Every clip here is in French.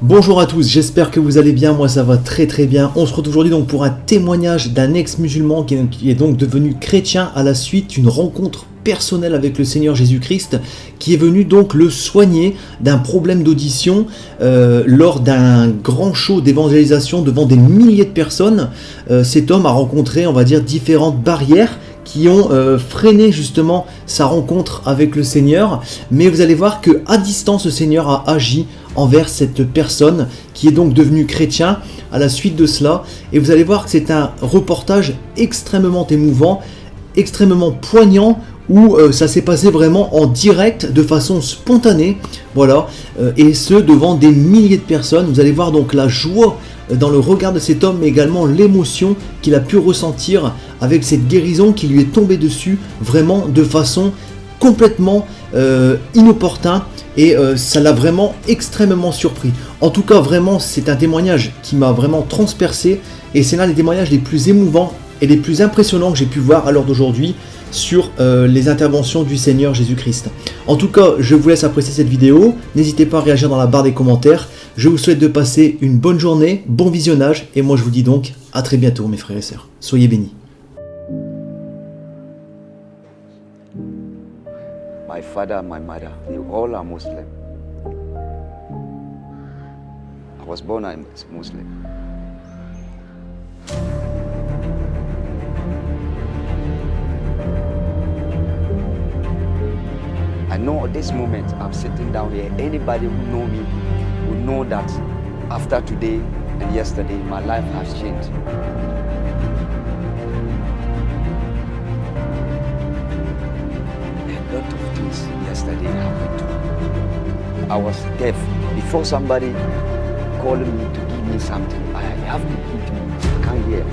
Bonjour à tous, j'espère que vous allez bien, moi ça va très très bien. On se retrouve aujourd'hui donc pour un témoignage d'un ex-musulman qui est donc devenu chrétien à la suite d'une rencontre personnelle avec le Seigneur Jésus-Christ, qui est venu donc le soigner d'un problème d'audition lors d'un grand show d'évangélisation devant des milliers de personnes. Cet homme a rencontré, on va dire, différentes barrières qui ont freiné justement sa rencontre avec le Seigneur, mais vous allez voir que à distance le Seigneur a agi envers cette personne qui est donc devenue chrétien à la suite de cela, et vous allez voir que c'est un reportage extrêmement émouvant, extrêmement poignant, où ça s'est passé vraiment en direct, de façon spontanée, voilà, et ce devant des milliers de personnes. Vous allez voir donc la joie dans le regard de cet homme, mais également l'émotion qu'il a pu ressentir avec cette guérison qui lui est tombée dessus, vraiment de façon complètement inopportune, et ça l'a vraiment extrêmement surpris. En tout cas, vraiment, c'est un témoignage qui m'a vraiment transpercé, et c'est l'un des témoignages les plus émouvants et les plus impressionnants que j'ai pu voir à l'heure d'aujourd'hui sur les interventions du Seigneur Jésus-Christ. En tout cas, je vous laisse apprécier cette vidéo. N'hésitez pas à réagir dans la barre des commentaires. Je vous souhaite de passer une bonne journée, bon visionnage, et moi je vous dis donc à très bientôt mes frères et sœurs. Soyez bénis. My father and my mother, they all are Muslim. I was born a Muslim. I know at this moment I'm sitting down here, anybody who know me will know that after today and yesterday, my life has changed. A lot of things yesterday happened to me. I was deaf. Before somebody calling me to give me something, I have to eat, I can't hear.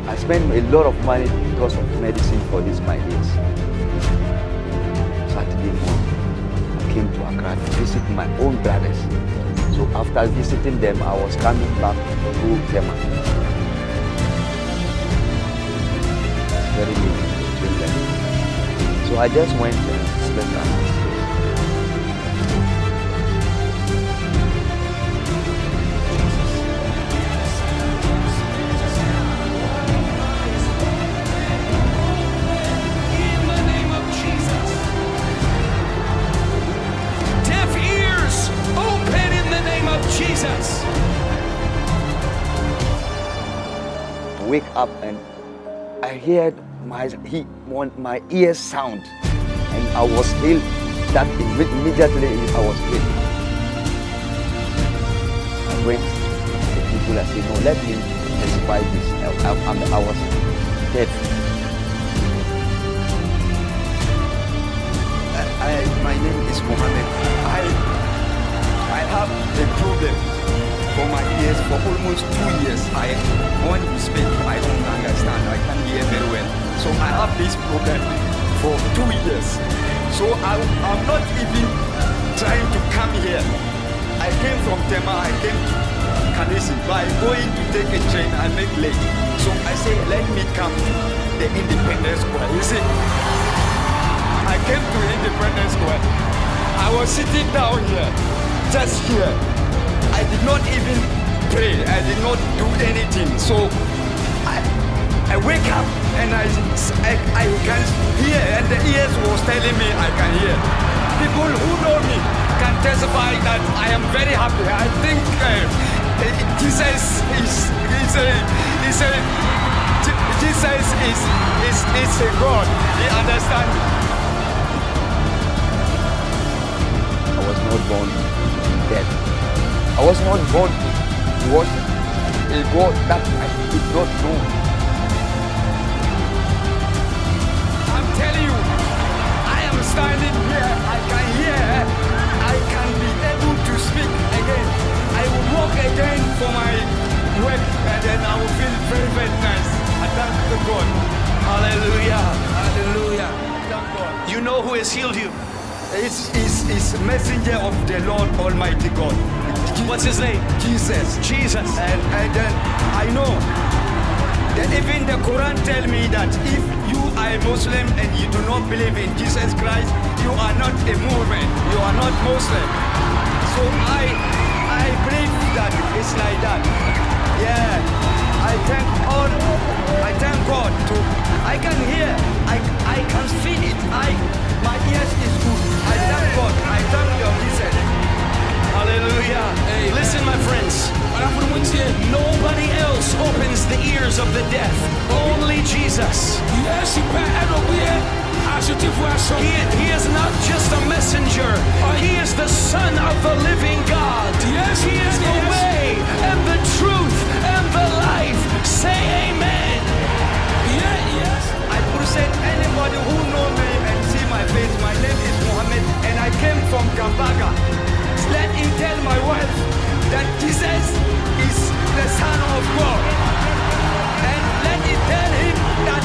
I spent a lot of money because of medicine for this my ears. Saturday morning, I came to Accra to visit my own brothers. So after visiting them, I was coming back to Tema. Very late, till then. So I just went and slept downstairs. Jesus. Wake up and I heard my ears sound, and I was ill. That immediately I was ill. I went to the people and said, "No, let me testify this." I was dead. My name is Mohammed. I have a problem for my ears for almost 2 years. When you speak, I don't understand. I can't hear very well. So I have this problem for 2 years. So I'm not even trying to come here. I came from Tema, I came to Kanesi. By going to take a train, I make late. So I say, let me come to the Independence Square. You see, I came to Independence Square. I was sitting down here. Just here, I did not even pray, I did not do anything. So I wake up and I can hear, and the ears was telling me I can hear. People who know me can testify that I am very happy. I think Jesus is a God. He understands. I was not born dead. I was not born to worship a God that I did not know. I'm telling you, I am standing here, I can hear, I can be able to speak again. I will walk again for my work, and then I will feel very, very nice. I thank the God. Hallelujah, hallelujah. Thank God. You know who has healed you? It's messenger of the Lord Almighty God. What's his name? Jesus. Jesus. And then I know that even the Quran tell me that if you are a Muslim and you do not believe in Jesus Christ, you are not a movement. You are not Muslim. So I believe fears of the death. Only Jesus. He is not just a messenger. He is the Son of the living God. He is the way and the truth and the life. Say amen. I present anybody who know me and see my face. My name is Mohammed and I came from Gambaga. Let him tell my wife that Jesus is the Son of God. And let him tell him that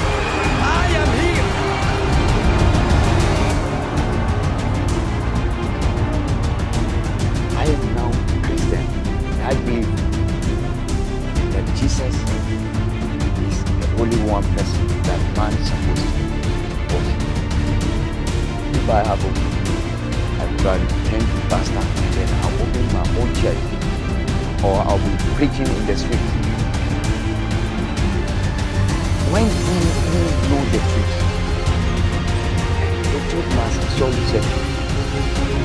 I am here. I am now Christian. I believe that Jesus is the only one person that man is supposed to worship. If I have I will thank the pastor and then I'll open my own church or I'll be preaching in the street. When you know the truth must surely set you free.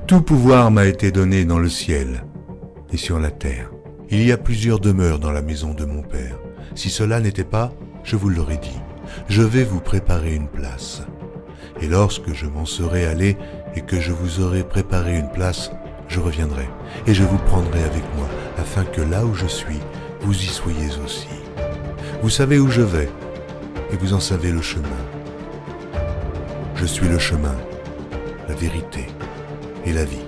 Tout pouvoir m'a été donné dans le ciel et sur la terre. Il y a plusieurs demeures dans la maison de mon Père. Si cela n'était pas, je vous l'aurais dit. Je vais vous préparer une place. Et lorsque je m'en serai allé et que je vous aurai préparé une place, je reviendrai et je vous prendrai avec moi, afin que là où je suis, vous y soyez aussi. Vous savez où je vais et vous en savez le chemin. Je suis le chemin, la vérité et la vie.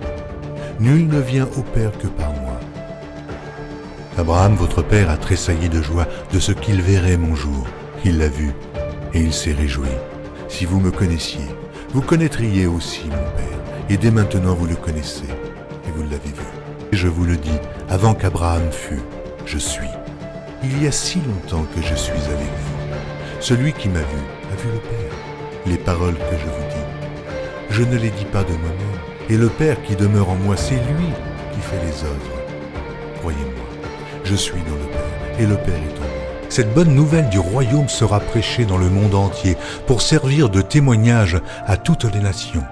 Nul ne vient au Père que par moi. Abraham, votre père, a tressailli de joie de ce qu'il verrait mon jour. Il l'a vu et il s'est réjoui. Si vous me connaissiez, vous connaîtriez aussi mon Père. Et dès maintenant vous le connaissez et vous l'avez vu. Et je vous le dis, avant qu'Abraham fût, je suis. Il y a si longtemps que je suis avec vous. Celui qui m'a vu a vu le Père. Les paroles que je vous dis, je ne les dis pas de moi-même. Et le Père qui demeure en moi, c'est lui qui fait les œuvres. Croyez-moi, je suis dans le Père, et le Père est en moi. Cette bonne nouvelle du royaume sera prêchée dans le monde entier pour servir de témoignage à toutes les nations.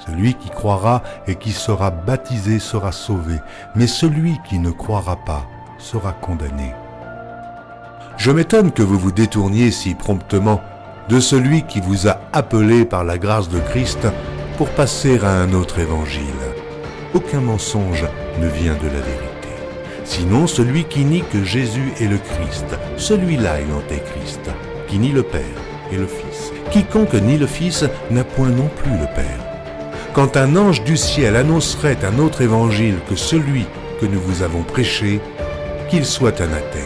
Celui qui croira et qui sera baptisé sera sauvé, mais celui qui ne croira pas sera condamné. Je m'étonne que vous vous détourniez si promptement de celui qui vous a appelé par la grâce de Christ pour passer à un autre évangile. Aucun mensonge ne vient de la vérité. Sinon, celui qui nie que Jésus est le Christ, celui-là est l'antéchrist, qui nie le Père et le Fils. Quiconque nie le Fils n'a point non plus le Père. Quand un ange du ciel annoncerait un autre évangile que celui que nous vous avons prêché, qu'il soit anathème.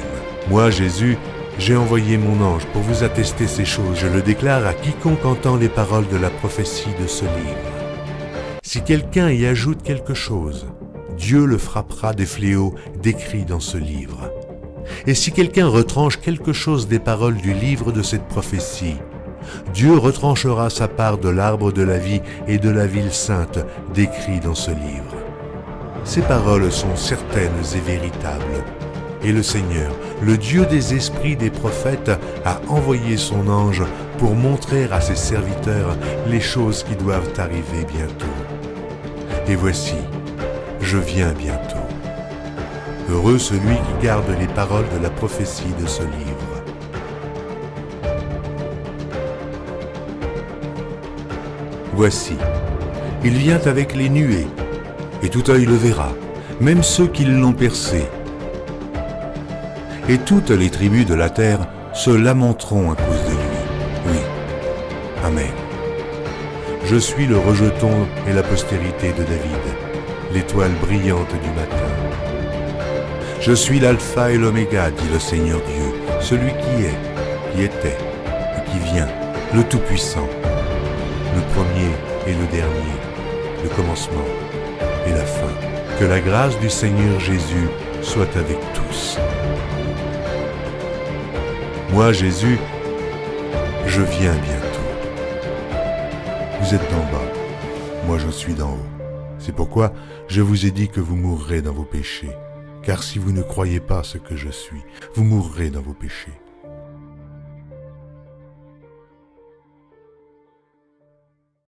Moi, Jésus, j'ai envoyé mon ange pour vous attester ces choses. Je le déclare à quiconque entend les paroles de la prophétie de ce livre. Si quelqu'un y ajoute quelque chose, Dieu le frappera des fléaux décrits dans ce livre. Et si quelqu'un retranche quelque chose des paroles du livre de cette prophétie, Dieu retranchera sa part de l'arbre de la vie et de la ville sainte décrits dans ce livre. Ces paroles sont certaines et véritables. Et le Seigneur, le Dieu des esprits des prophètes, a envoyé son ange pour montrer à ses serviteurs les choses qui doivent arriver bientôt. Et voici, je viens bientôt. Heureux celui qui garde les paroles de la prophétie de ce livre. Voici, il vient avec les nuées, et tout œil le verra, même ceux qui l'ont percé. Et toutes les tribus de la terre se lamenteront à cause de lui. Oui. Amen. Je suis le rejeton et la postérité de David, l'étoile brillante du matin. Je suis l'alpha et l'oméga, dit le Seigneur Dieu, celui qui est, qui était et qui vient, le Tout-Puissant, le premier et le dernier, le commencement et la fin. Que la grâce du Seigneur Jésus soit avec tous. Moi, Jésus, je viens bientôt. Vous êtes d'en bas, moi je suis d'en haut. C'est pourquoi je vous ai dit que vous mourrez dans vos péchés. Car si vous ne croyez pas ce que je suis, vous mourrez dans vos péchés.